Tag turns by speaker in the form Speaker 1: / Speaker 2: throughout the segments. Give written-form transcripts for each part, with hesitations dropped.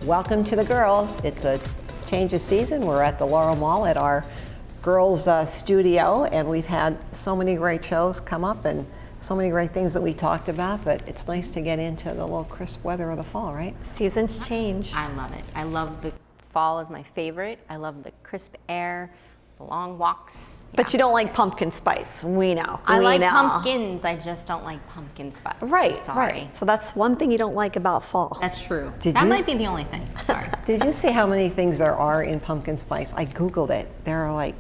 Speaker 1: Welcome to the girls. It's a change of season. We're at the Laurel Mall at our girls studio, and we've had so many great shows come up and so many great things that we talked about, but it's nice to get into the little crisp weather of the fall, right?
Speaker 2: Seasons change.
Speaker 3: I love it. I love the fall is my favorite. I love the crisp air, the long walks.
Speaker 2: But you don't like pumpkin spice. We know.
Speaker 3: I
Speaker 2: we
Speaker 3: like
Speaker 2: know.
Speaker 3: pumpkins. I just don't like pumpkin spice.
Speaker 2: Right,
Speaker 3: Sorry.
Speaker 2: right. So that's one thing you don't like about fall.
Speaker 3: That's true.
Speaker 1: Did
Speaker 3: that
Speaker 1: you-
Speaker 3: might be the only thing. Sorry.
Speaker 1: Did you see how many things there are in pumpkin spice? I Googled it. There are like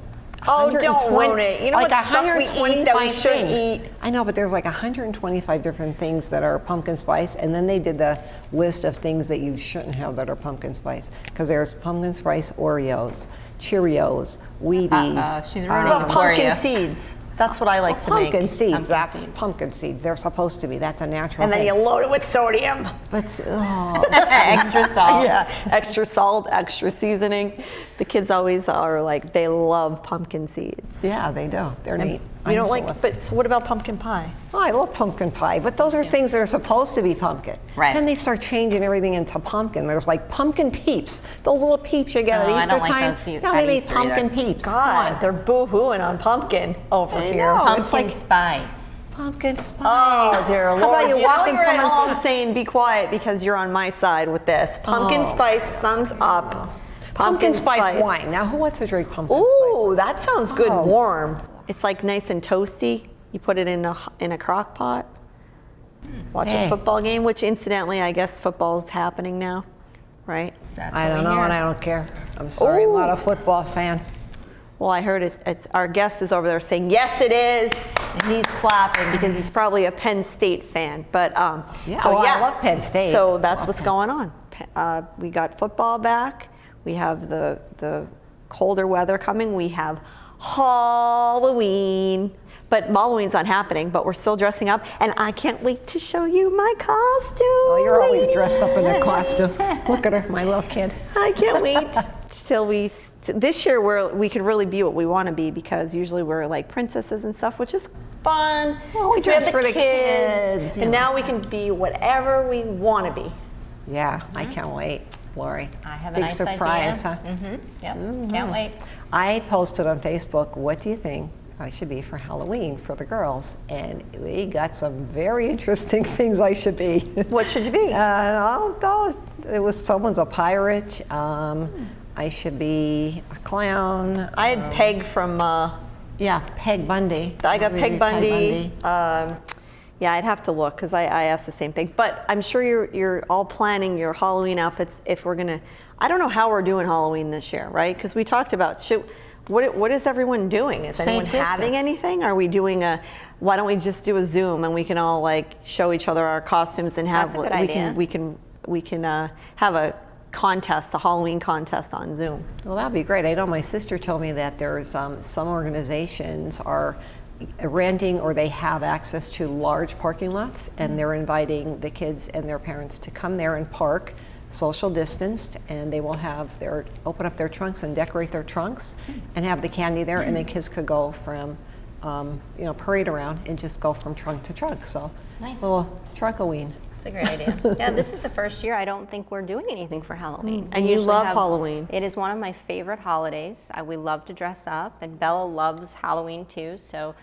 Speaker 2: Oh, don't
Speaker 1: 120
Speaker 2: ruin it. You know
Speaker 1: like
Speaker 2: what stuff we eat that we
Speaker 1: 125
Speaker 2: shouldn't
Speaker 1: things.
Speaker 2: eat?
Speaker 1: I know, but there's like 125 different things that are pumpkin spice, and then they did the list of things that you shouldn't have that are pumpkin spice. Because there's pumpkin spice Oreos, Cheerios, Wheaties.
Speaker 3: She's ruining it for
Speaker 2: Pumpkin
Speaker 3: you.
Speaker 2: seeds. That's what I like to make.
Speaker 1: Pumpkin seeds.
Speaker 3: Pumpkin
Speaker 1: That's
Speaker 3: seeds.
Speaker 1: pumpkin seeds. They're supposed to be. That's a natural
Speaker 2: And then
Speaker 1: thing.
Speaker 2: you load it with sodium.
Speaker 1: But oh,
Speaker 3: Extra salt.
Speaker 2: Yeah, extra salt, extra seasoning. The kids always are like, they love pumpkin seeds.
Speaker 1: yeah, they do. They're neat.
Speaker 2: You don't
Speaker 1: I
Speaker 2: like,
Speaker 1: love-
Speaker 2: but so what about pumpkin pie?
Speaker 1: Oh, I love pumpkin pie, but those are things that are supposed to be pumpkin.
Speaker 3: Right.
Speaker 1: Then they start changing everything into pumpkin. There's like pumpkin peeps. Those little peeps you get
Speaker 3: Oh,
Speaker 1: at
Speaker 3: I
Speaker 1: Easter
Speaker 3: don't like
Speaker 1: time.
Speaker 3: those
Speaker 1: Now
Speaker 3: at
Speaker 1: they made
Speaker 3: Easter
Speaker 1: pumpkin
Speaker 3: either.
Speaker 1: peeps.
Speaker 2: God, they're boo-hooing on pumpkin over
Speaker 1: I
Speaker 2: here.
Speaker 1: know.
Speaker 3: Pumpkin
Speaker 1: it's like-
Speaker 3: spice.
Speaker 1: Pumpkin spice.
Speaker 2: Oh, dear Lord.
Speaker 1: How about you
Speaker 2: While
Speaker 1: walk in
Speaker 2: you're at
Speaker 1: someone's
Speaker 2: home
Speaker 1: house?
Speaker 2: saying be quiet because you're on my side with this. Pumpkin
Speaker 1: Oh.
Speaker 2: spice, thumbs up.
Speaker 1: Pumpkin spice wine. Now, who wants to drink pumpkin spice
Speaker 2: Ooh,
Speaker 1: wine?
Speaker 2: that sounds good
Speaker 1: Oh.
Speaker 2: warm. It's like nice and toasty. You put it in a crock pot. Watch
Speaker 1: Hey.
Speaker 2: a football game, which incidentally, I guess football's happening now, right?
Speaker 3: That's
Speaker 1: I
Speaker 3: what
Speaker 1: don't
Speaker 3: we
Speaker 1: know,
Speaker 3: hear.
Speaker 1: and I don't care. I'm sorry, I'm not
Speaker 2: Ooh.
Speaker 1: a football fan.
Speaker 2: Well, I heard it's our guest is over there saying, yes, it is. And he's clapping because he's probably a Penn State fan. But
Speaker 1: Yeah,
Speaker 2: so
Speaker 1: well,
Speaker 2: yeah.
Speaker 1: I love Penn State.
Speaker 2: So that's
Speaker 1: Love
Speaker 2: what's
Speaker 1: Penn
Speaker 2: going on. We got football back. We have the colder weather coming. We have Halloween. But Halloween's not happening, but we're still dressing up. And I can't wait to show you my costume.
Speaker 1: Oh, you're always dressed up in a costume. Look at her, my little kid.
Speaker 2: I can't wait till this year we could really be what we want to be, because usually we're like princesses and stuff, which is fun.
Speaker 1: Well, we
Speaker 2: 'cause have
Speaker 1: dress for the kids, you
Speaker 2: and
Speaker 1: know.
Speaker 2: now we can be whatever we want to be.
Speaker 1: Yeah, I can't wait, Lori.
Speaker 3: I have a
Speaker 1: Big
Speaker 3: nice
Speaker 1: surprise,
Speaker 3: idea.
Speaker 1: huh?
Speaker 3: Yep. Can't wait.
Speaker 1: I posted on Facebook, what do you think I should be for Halloween for the girls? And we got some very interesting things I should be.
Speaker 2: What should you be?
Speaker 1: It was someone's a pirate. I should be a clown.
Speaker 2: I had Peg from.
Speaker 1: Yeah, Peg Bundy.
Speaker 2: I got
Speaker 1: Maybe
Speaker 2: Peg Bundy. Yeah, I'd have to look because I asked the same thing. But I'm sure you're all planning your Halloween outfits. If we're gonna, I don't know how we're doing Halloween this year, right? Because we talked about what is everyone doing? Is
Speaker 1: Safe
Speaker 2: anyone
Speaker 1: distance.
Speaker 2: having anything? Are we doing why don't we just do a Zoom and we can all like show each other our costumes and have
Speaker 3: That's a good idea.
Speaker 2: we can have a contest, a Halloween contest on Zoom.
Speaker 1: Well, that'd be great. I know my sister told me that there's some organizations are renting or they have access to large parking lots, and they're inviting the kids and their parents to come there and park, social distanced, and they will have open up their trunks and decorate their trunks and have the candy there, and the kids could go from, parade around and just go from trunk to trunk. So,
Speaker 3: Nice.
Speaker 1: little Trunkoween.
Speaker 3: That's a great idea. Yeah, this is the first year I don't think we're doing anything for Halloween.
Speaker 2: And
Speaker 3: We
Speaker 2: you
Speaker 3: usually
Speaker 2: love Halloween.
Speaker 3: It is one of my favorite holidays. We love to dress up, and Bella loves Halloween too. So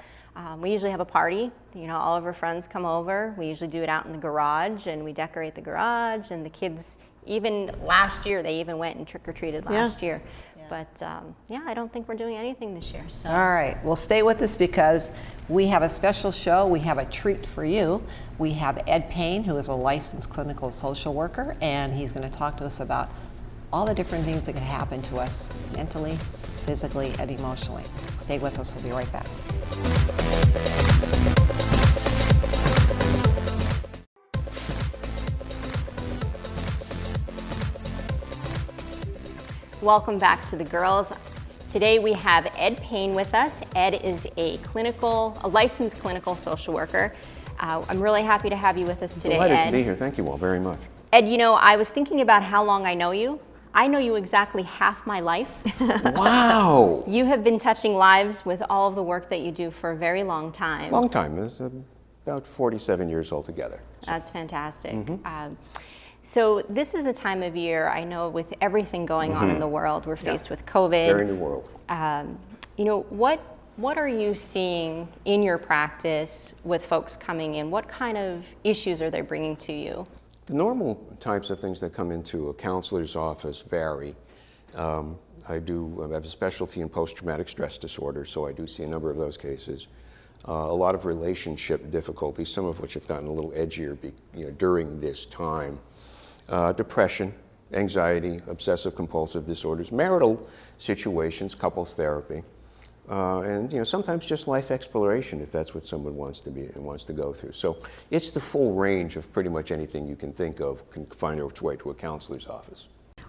Speaker 3: we usually have a party. All of our friends come over. We usually do it out in the garage, and we decorate the garage. And the kids, even last year, they even went and trick-or-treated last year. But I don't think we're doing anything this year. So.
Speaker 1: All right, well, stay with us because we have a special show. We have a treat for you. We have Ed Payne, who is a licensed clinical social worker, and he's going to talk to us about all the different things that can happen to us mentally, physically, and emotionally. Stay with us. We'll be right back.
Speaker 3: Welcome back to the girls. Today we have Ed Pane with us. Ed is a licensed clinical social worker. I'm really happy to have you with us today,
Speaker 4: Delighted
Speaker 3: Ed.
Speaker 4: to be here. Thank you all very much.
Speaker 3: Ed, you know, I was thinking about how long I know you. I know you exactly half my life.
Speaker 4: Wow!
Speaker 3: You have been touching lives with all of the work that you do for a very long time.
Speaker 4: Long time. It's about 47 years altogether.
Speaker 3: That's fantastic. So this is the time of year, I know, with everything going on in the world, we're faced with COVID.
Speaker 4: Very new world.
Speaker 3: You know, what are you seeing in your practice with folks coming in? What kind of issues are they bringing to you?
Speaker 4: The normal types of things that come into a counselor's office vary. I have a specialty in post-traumatic stress disorder, so I do see a number of those cases. A lot of relationship difficulties, some of which have gotten a little edgier during this time. Depression, anxiety, obsessive compulsive disorders, marital situations, couples therapy, and sometimes just life exploration if that's what someone wants to go through. So it's the full range of pretty much anything you can think of can find its way to a counselor's office.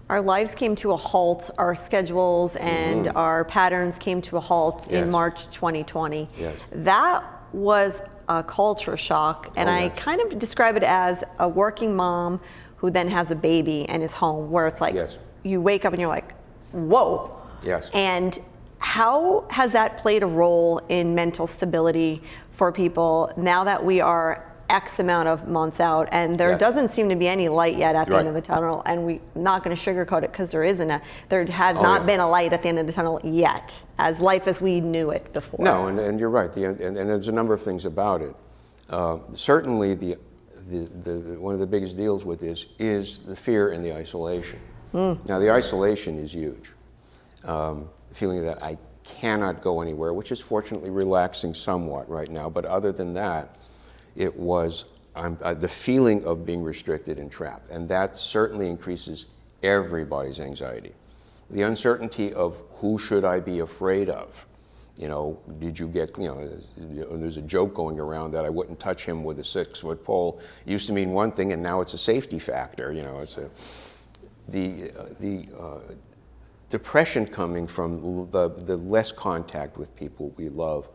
Speaker 2: Our lives came to a halt, our schedules and our patterns came to a halt in
Speaker 4: Yes.
Speaker 2: March 2020.
Speaker 4: Yes.
Speaker 2: That was a culture shock, and I
Speaker 4: yes.
Speaker 2: kind of describe it as a working mom who then has a baby and is home, where it's like
Speaker 4: Yes.
Speaker 2: you wake up and you're like, whoa.
Speaker 4: Yes.
Speaker 2: And how has that played a role in mental stability for people now that we are X amount of months out and there
Speaker 4: Yes.
Speaker 2: doesn't seem to be any light yet at the
Speaker 4: Right.
Speaker 2: end of the tunnel, and we're not going to sugarcoat it because there has not
Speaker 4: yeah.
Speaker 2: been a light at the end of the tunnel yet, as life as we knew it before.
Speaker 4: No, and you're right, and there's a number of things about it. Certainly one of the biggest deals with this is the fear and the isolation. Now the isolation is huge. Feeling that I cannot go anywhere, which is fortunately relaxing somewhat right now, but other than that, it was the feeling of being restricted and trapped, and that certainly increases everybody's anxiety. The uncertainty of who should I be afraid of? Did you get, there's a joke going around that I wouldn't touch him with a 6-foot pole. It used to mean one thing, and now it's a safety factor. The depression coming from the less contact with people we love.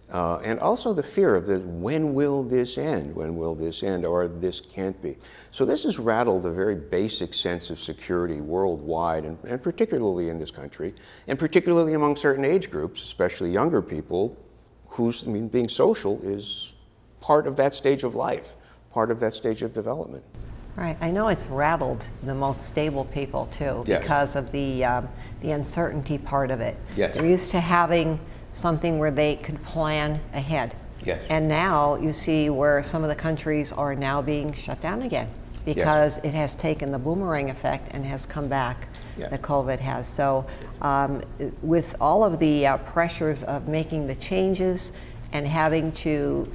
Speaker 4: And also the fear of when will this end? When will this end? Or this can't be. So this has rattled a very basic sense of security worldwide, and particularly in this country, and particularly among certain age groups, especially younger people, being social is part of that stage of life, part of that stage of development.
Speaker 1: Right. I know it's rattled the most stable people too,
Speaker 4: Yes.
Speaker 1: because of the uncertainty part of it.
Speaker 4: Yes.
Speaker 1: They're used to having something where they could plan ahead.
Speaker 4: Yes.
Speaker 1: And now you see where some of the countries are now being shut down again because it has taken the boomerang effect and has come back.
Speaker 4: Yes.
Speaker 1: The COVID has. So with all of the pressures of making the changes and having to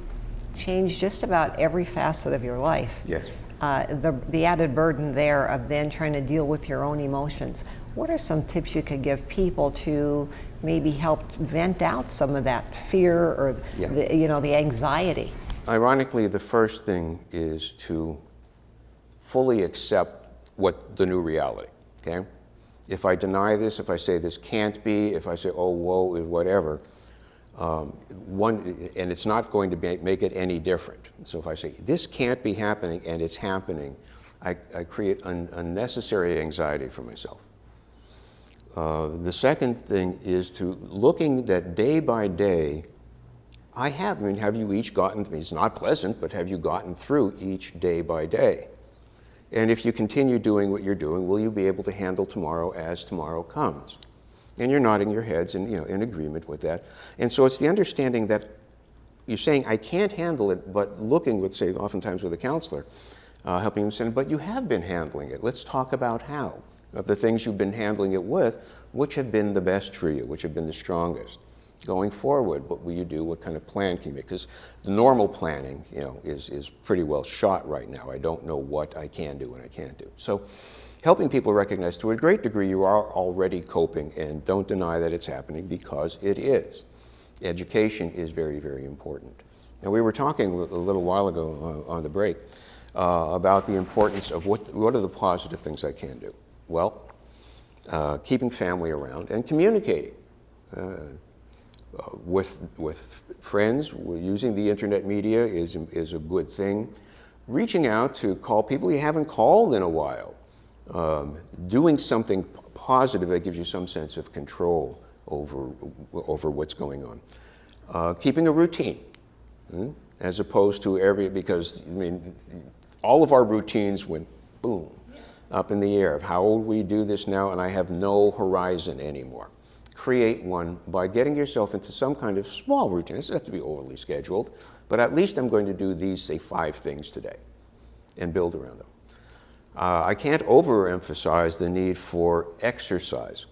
Speaker 1: change just about every facet of your life.
Speaker 4: Yes.
Speaker 1: The added burden there of then trying to deal with your own emotions. What are some tips you could give people to maybe help vent out some of that fear or the anxiety?
Speaker 4: Ironically, the first thing is to fully accept what the new reality, okay? If I deny this, if I say this can't be, if I say, oh, whoa, whatever, and it's not going to make it any different. So if I say, this can't be happening and it's happening, I create unnecessary anxiety for myself. The second thing is to looking that day by day, have you each gotten, it's not pleasant, but have you gotten through each day by day? And if you continue doing what you're doing, will you be able to handle tomorrow as tomorrow comes? And you're nodding your heads in agreement with that. And so it's the understanding that you're saying, I can't handle it, but looking with, say, oftentimes with a counselor, helping them say, but you have been handling it. Let's talk about how. Of the things you've been handling it with, which have been the best for you, which have been the strongest. Going forward, what will you do? What kind of plan can you make? Because the normal planning, is pretty well shot right now. I don't know what I can do and I can't do. So helping people recognize to a great degree you are already coping, and don't deny that it's happening, because it is. Education is very, very important. Now, we were talking a little while ago on the break about the importance of what are the positive things I can do. Well, keeping family around and communicating. with friends, using the internet media is a good thing. Reaching out to call people you haven't called in a while. Doing something positive that gives you some sense of control over what's going on. Keeping a routine, as opposed to because I mean, all of our routines went boom, up in the air of how will we do this now, and I have no horizon anymore. Create one by getting yourself into some kind of small routine. It doesn't have to be overly scheduled, but at least I'm going to do these, say, 5 things today, and build around them. I can't overemphasize the need for exercise.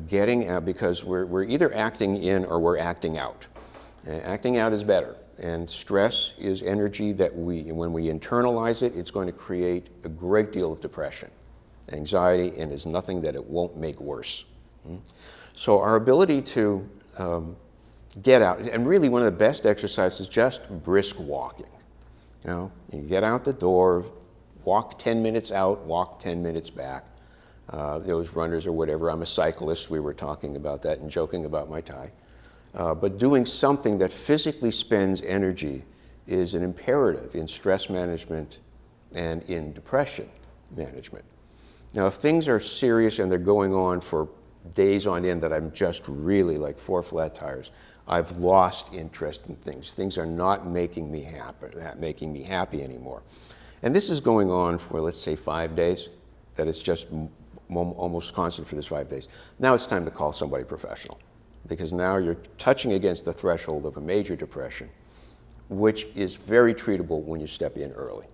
Speaker 4: Getting out, because we're either acting in or we're acting out. Acting out is better, and stress is energy that when we internalize it, it's going to create a great deal of depression, anxiety, and is nothing that it won't make worse. So our ability to get out, and really one of the best exercises is just brisk walking. You get out the door, walk 10 minutes out, walk 10 minutes back. Those runners or whatever, I'm a cyclist, we were talking about that and joking about my tie. But doing something that physically spends energy is an imperative in stress management and in depression management. Now, if things are serious and they're going on for days on end that I'm just really like 4 flat tires, I've lost interest in things. Things are not making me happy anymore. And this is going on for, let's say, 5 days, that it's just almost constant for this 5 days. Now it's time to call somebody professional, because now you're touching against the threshold of a major depression, which is very treatable when you step in early.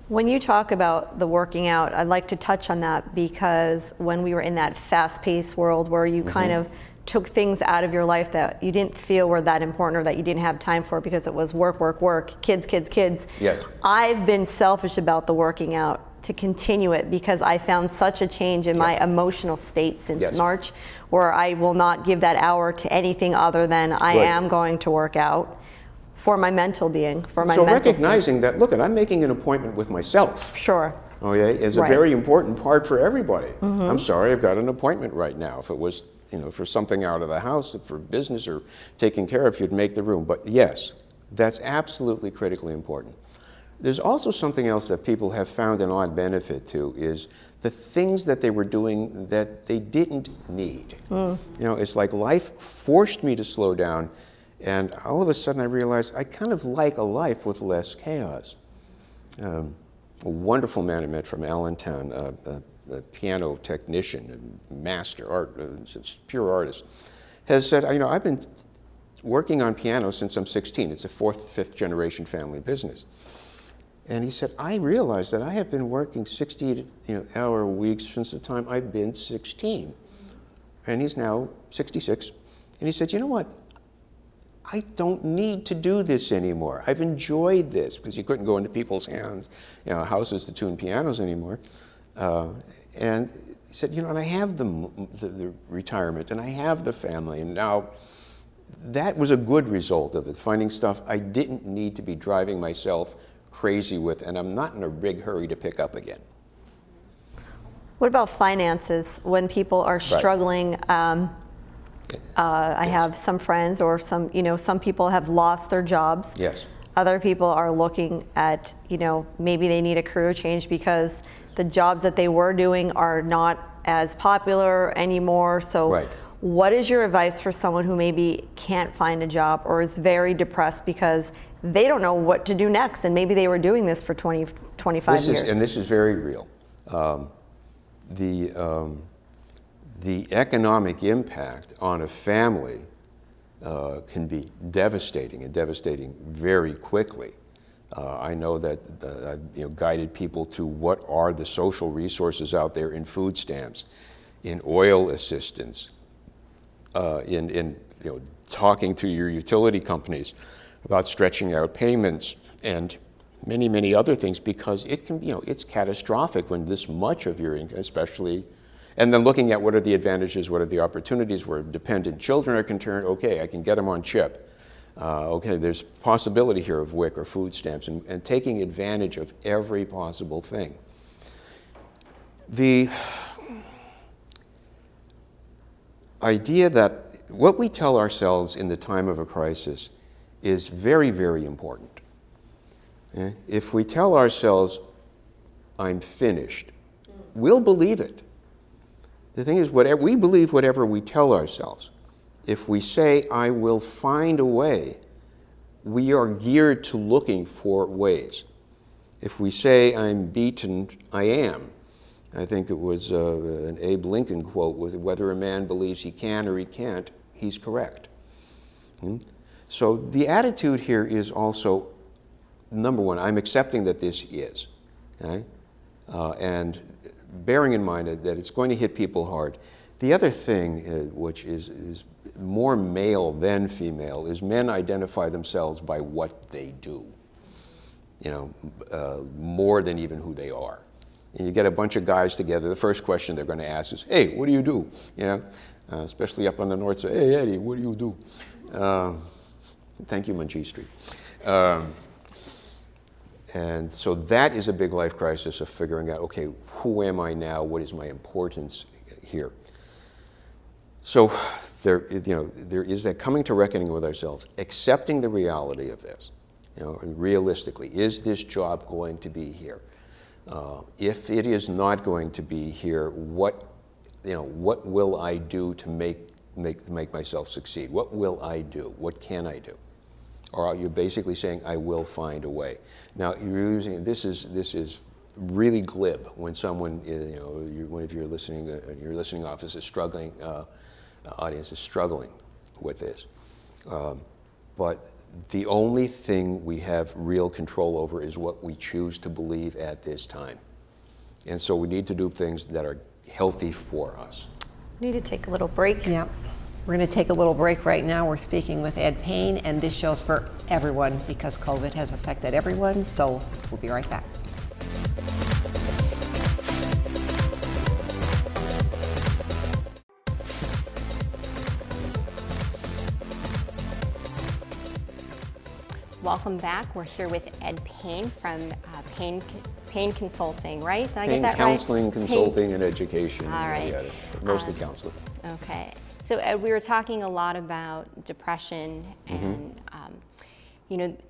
Speaker 2: When you talk about the working out, I'd like to touch on that, because when we were in that fast-paced world where you kind of took things out of your life that you didn't feel were that important or that you didn't have time for because it was work, work, work, kids, kids, kids.
Speaker 4: Yes.
Speaker 2: I've been selfish about the working out to continue it, because I found such a change in my emotional state since March, where I will not give that hour to anything other than I am going to work out for my mental being, for my mental
Speaker 4: recognizing that, look, I'm making an appointment with myself.
Speaker 2: Sure.
Speaker 4: Okay, is a very important part for everybody. I'm sorry, I've got an appointment right now. If it was, for something out of the house, for business or taking care of, you'd make the room. But yes, that's absolutely critically important. There's also something else that people have found an odd benefit to, is the things that they were doing that they didn't need. It's like life forced me to slow down, and all of a sudden I realized I kind of like a life with less chaos. A wonderful man I met from Allentown, a piano technician, a master, pure artist, has said, I've been working on piano since I'm 16. It's a 4th, 5th generation family business. And he said, I realized that I have been working 60-hour weeks since the time I've been 16. And he's now 66. And he said, you know what? I don't need to do this anymore. I've enjoyed this, because you couldn't go into people's houses to tune pianos anymore. And he said, and I have the retirement, and I have the family, and now that was a good result of it, finding stuff I didn't need to be driving myself crazy with, and I'm not in a big hurry to pick up again.
Speaker 2: What about finances when people are struggling? I have some friends, or some people have lost their jobs.
Speaker 4: Yes.
Speaker 2: Other people are looking at, maybe they need a career change because the jobs that they were doing are not as popular anymore. So what is your advice for someone who maybe can't find a job or is very depressed because they don't know what to do next, and maybe they were doing this for 20, 25 years?
Speaker 4: And this is very real. The economic impact on a family can be devastating, and devastating very quickly. I know that I've guided people to what are the social resources out there in food stamps, in oil assistance, in talking to your utility companies about stretching out payments, and many, many other things, because it can, it's catastrophic when this much of your income, especially. And then looking at what are the advantages, what are the opportunities, where dependent children are concerned, okay, I can get them on CHIP. Okay, there's possibility here of WIC or food stamps, and taking advantage of every possible thing. The idea that what we tell ourselves in the time of a crisis is very, very important. If we tell ourselves, I'm finished, we'll believe it. The thing is, we believe whatever we tell ourselves. If we say, I will find a way, we are geared to looking for ways. If we say, I'm beaten, I am. I think it was an Abe Lincoln quote with whether a man believes he can or he can't, he's correct. So the attitude here is also, number one, I'm accepting that this is. Okay? And bearing in mind that it's going to hit people hard. The other thing, which is more male than female, is men identify themselves by what they do, more than even who they are. And you get a bunch of guys together, the first question they're going to ask is, hey, what do you do? Especially up on the north side, hey, Eddie, what do you do? Thank you, Munchie Street. And so that is a big life crisis of figuring out, okay, who am I now? What is my importance here? So there is that coming to reckoning with ourselves, accepting the reality of this. Realistically, is this job going to be here? If it is not going to be here, what will I do to make myself succeed? What will I do? What can I do? Or you're basically saying, I will find a way. Now, you're using, this is really glib when someone, one of your listening office is struggling, audience is struggling with this. But the only thing we have real control over is what we choose to believe at this time. And so we need to do things that are healthy for us.
Speaker 2: We need to take a little break.
Speaker 1: Yeah. We're going to take a little break right now. We're speaking with Ed Pane, and this show's for everyone because COVID has affected everyone. So we'll be right back.
Speaker 3: Welcome back. We're here with Ed Pane from Pane Consulting, right? Did I get
Speaker 4: Pane
Speaker 3: that right?
Speaker 4: Counseling, Consulting, and Education.
Speaker 3: All right.
Speaker 4: Mostly counseling.
Speaker 3: Okay. So Ed, we were talking a lot about depression, and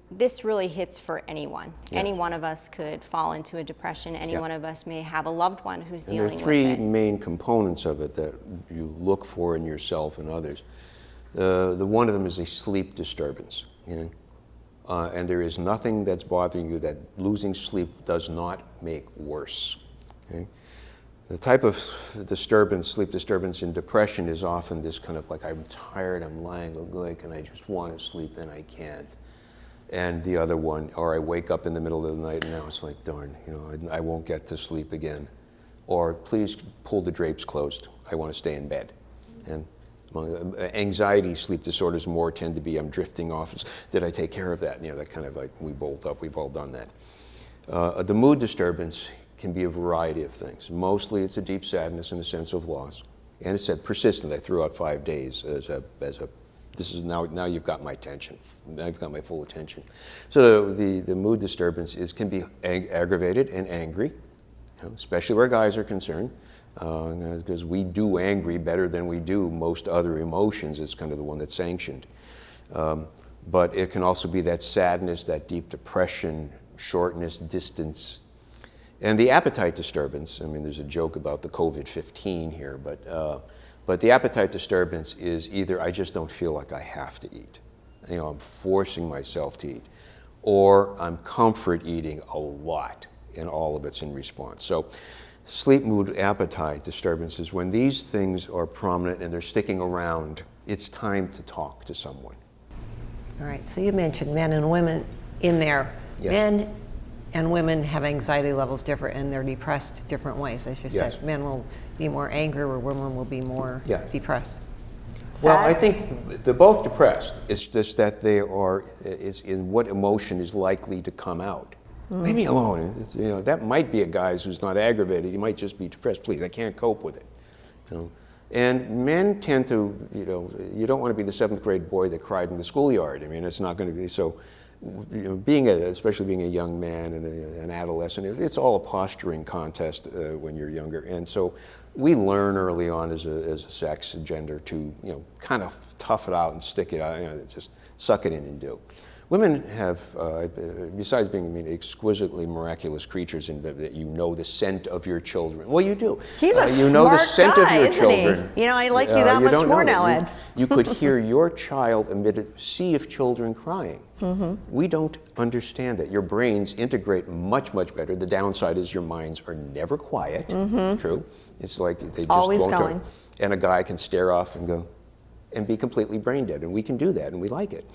Speaker 3: this really hits for anyone. Yeah. Any one of us could fall into a depression. Any one of us may have a loved one who's dealing with it.
Speaker 4: There are three main components of it that you look for in yourself and others. The one of them is a sleep disturbance. And there is nothing that's bothering you that losing sleep does not make worse. Okay? The type of sleep disturbance in depression is often this kind of like, I'm tired, I'm lying awake, and I just want to sleep and I can't. And the other one, or I wake up in the middle of the night and now it's like, darn, I won't get to sleep again. Or please pull the drapes closed, I want to stay in bed. And anxiety sleep disorders more tend to be, I'm drifting off, did I take care of that? That kind of like, we bolt up, we've all done that. The mood disturbance can be a variety of things. Mostly it's a deep sadness and a sense of loss. And it's said persistent. I threw out 5 days as a this is now you've got my attention. Now you've got my full attention. So the mood disturbance can be aggravated and angry, especially where guys are concerned. Because we do angry better than we do most other emotions. It's kind of the one that's sanctioned. But it can also be that sadness, that deep depression, shortness, distance. And the appetite disturbance, there's a joke about the COVID-15 here, but the appetite disturbance is either I just don't feel like I have to eat. I'm forcing myself to eat. Or I'm comfort eating a lot, and all of it's in response. So sleep, mood, appetite disturbances, when these things are prominent and they're sticking around, it's time to talk to someone.
Speaker 1: All right, so you mentioned men and women in there.
Speaker 4: Yes.
Speaker 1: Men and women have anxiety levels different, and they're depressed different ways, as you
Speaker 4: Yes.
Speaker 1: said. Men will be more angry, or women will be more depressed.
Speaker 4: Well, I think they're both depressed. It's just that it's in what emotion is likely to come out. Leave me alone. That might be a guy who's not aggravated. He might just be depressed. Please, I can't cope with it. And men tend to, you don't want to be the 7th grade boy that cried in the schoolyard. It's not going to be so. Especially being a young man and an adolescent, it's all a posturing contest when you're younger. And so We learn early on as a sex and gender to, you know, kind of tough it out and stick it out, you know, just suck it in and do. Women have, besides being, I mean, exquisitely miraculous creatures in that you know the scent of your children. Well, you do.
Speaker 2: He's a
Speaker 4: you know the
Speaker 2: smart
Speaker 4: scent
Speaker 2: guy,
Speaker 4: of your
Speaker 2: isn't
Speaker 4: children.
Speaker 2: he? You know, I like you that much
Speaker 4: don't
Speaker 2: more
Speaker 4: know
Speaker 2: now,
Speaker 4: that.
Speaker 2: Ed.
Speaker 4: You could hear your child amid a sea of children crying. We don't understand that. Your brains integrate much, much better. The downside is your minds are never quiet. True. It's like they just
Speaker 2: Always
Speaker 4: won't
Speaker 2: going.
Speaker 4: And a guy can stare off and go, and be completely brain dead, and we can do that, and we like it.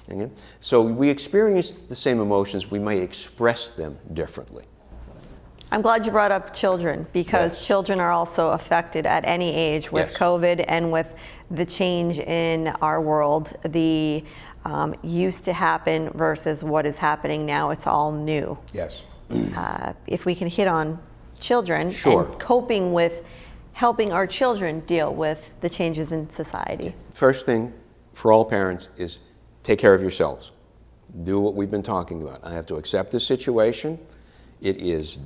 Speaker 4: Okay? So we experience the same emotions, we may express them differently.
Speaker 2: I'm glad you brought up children, because
Speaker 4: Yes.
Speaker 2: children are also affected at any age with
Speaker 4: Yes.
Speaker 2: COVID and with the change in our world. The used to happen versus what is happening now, it's all new.
Speaker 4: Yes.
Speaker 2: If we can hit on children
Speaker 4: Sure.
Speaker 2: and coping with helping our children deal with the changes in society.
Speaker 4: First thing for all parents is take care of yourselves. Do what we've been talking about. I have to accept the situation. It is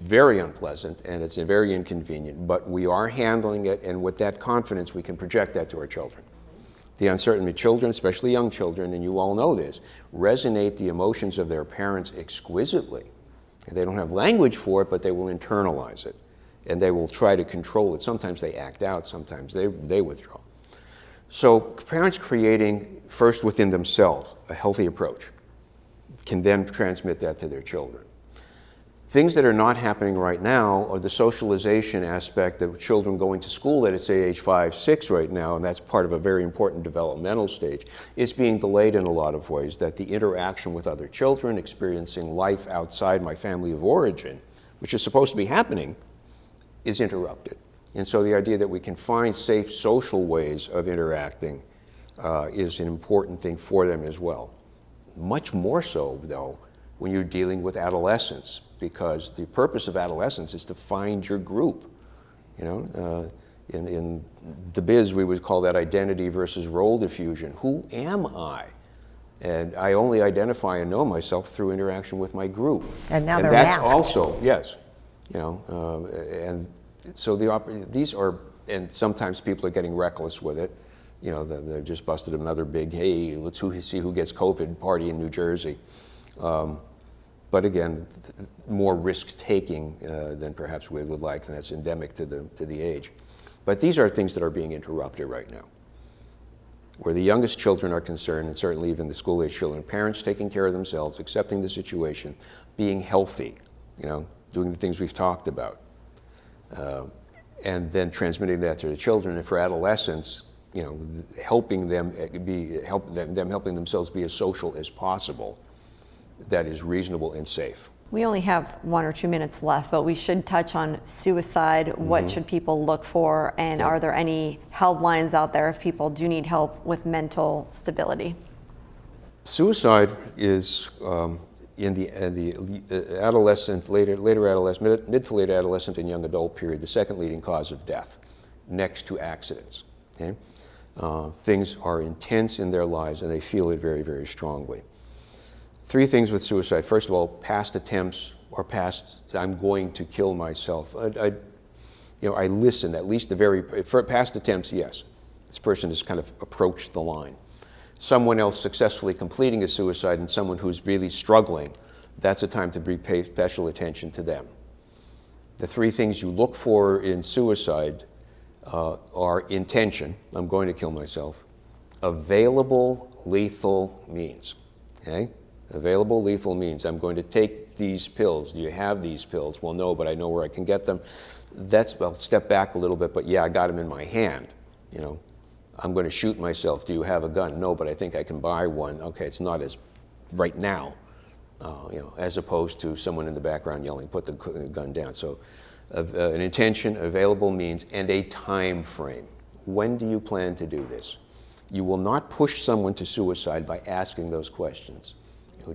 Speaker 4: very unpleasant and it's very inconvenient, but we are handling it, and with that confidence we can project that to our children. The uncertainty, children, especially young children, and you all know this, resonate the emotions of their parents exquisitely. They don't have language for it, but they will internalize it, and they will try to control it. Sometimes they act out, sometimes they withdraw. So parents creating first within themselves a healthy approach can then transmit that to their children. Things that are not happening right now are the socialization aspect of children going to school at, say, age 5, 6 right now, and that's part of a very important developmental stage. It's being delayed in a lot of ways, that the interaction with other children, experiencing life outside my family of origin, which is supposed to be happening, is interrupted. And so the idea that we can find safe social ways of interacting is an important thing for them as well. Much more so, though, when you're dealing with adolescents, because the purpose of adolescence is to find your group. You know, in the biz, we would call that identity versus role diffusion. Who am I? And I only identify and know myself through interaction with my group.
Speaker 1: And now they're
Speaker 4: that's
Speaker 1: masked.
Speaker 4: also, yes, you know, and so these are, and sometimes people are getting reckless with it. You know, they just busted another big, hey, let's see who gets COVID party in New Jersey. But again, more risk-taking than perhaps we would like, and that's endemic to the age. But these are things that are being interrupted right now. Where the youngest children are concerned, and certainly even the school-age children, parents taking care of themselves, accepting the situation, being healthy, you know, doing the things we've talked about, and then transmitting that to the children. And for adolescents, you know, helping them helping themselves be as social as possible, that is reasonable and safe.
Speaker 2: We only have 1 or 2 minutes left, but we should touch on suicide. What should people look for, and are there any helplines out there if people do need help with mental stability?
Speaker 4: Suicide is in the adolescent, later adolescent, mid to late adolescent and young adult period, the second leading cause of death, next to accidents. Okay? Things are intense in their lives, and they feel it very, very strongly. 3 things with suicide. First of all, past attempts or past, I'm going to kill myself. I listen, at least for past attempts, yes. This person has kind of approached the line. Someone else successfully completing a suicide and someone who's really struggling, that's a time to pay special attention to them. The 3 things you look for in suicide are intention, I'm going to kill myself, available lethal means, okay? Available lethal means, I'm going to take these pills. Do you have these pills? Well, no, but I know where I can get them. I'll step back a little bit, but yeah, I got them in my hand. You know, I'm going to shoot myself. Do you have a gun? No, but I think I can buy one. Okay, it's not as right now, as opposed to someone in the background yelling, put the gun down. So an intention, available means, and a time frame. When do you plan to do this? You will not push someone to suicide by asking those questions.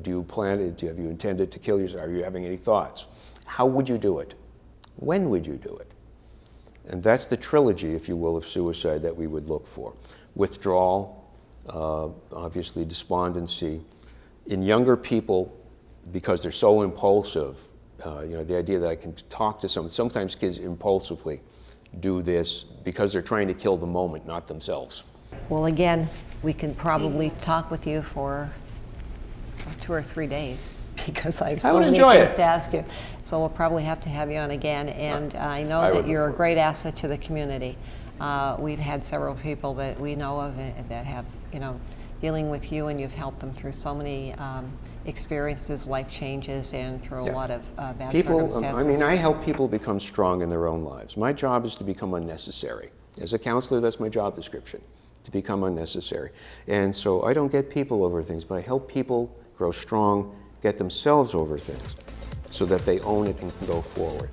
Speaker 4: Do you plan it? Have you intended to kill yourself? Are you having any thoughts? How would you do it? When would you do it? And that's the trilogy, if you will, of suicide that we would look for. Withdrawal, obviously despondency. In younger people, because they're so impulsive, the idea that I can talk to someone, sometimes kids impulsively do this because they're trying to kill the moment, not themselves.
Speaker 1: Well, again, we can probably talk with you for 2 or 3 days because I have so
Speaker 4: would
Speaker 1: many
Speaker 4: enjoy
Speaker 1: things
Speaker 4: it.
Speaker 1: to ask you. So we'll probably have to have you on again. And I know
Speaker 4: I
Speaker 1: that
Speaker 4: would
Speaker 1: you're a
Speaker 4: look
Speaker 1: great asset to the community. We've had several people that we know of that have, dealing with you, and you've helped them through so many experiences, life changes, and through a
Speaker 4: Yeah.
Speaker 1: lot of bad
Speaker 4: People,
Speaker 1: circumstances.
Speaker 4: I help people become strong in their own lives. My job is to become unnecessary. As a counselor, that's my job description, to become unnecessary. And so I don't get people over things, but I help people grow strong, get themselves over things, so that they own it and can go forward.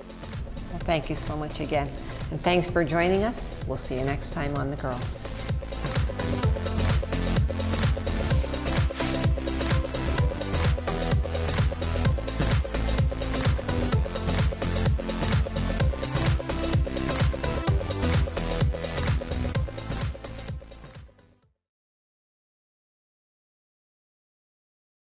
Speaker 1: Well, thank you so much again. And thanks for joining us. We'll see you next time on The Girls.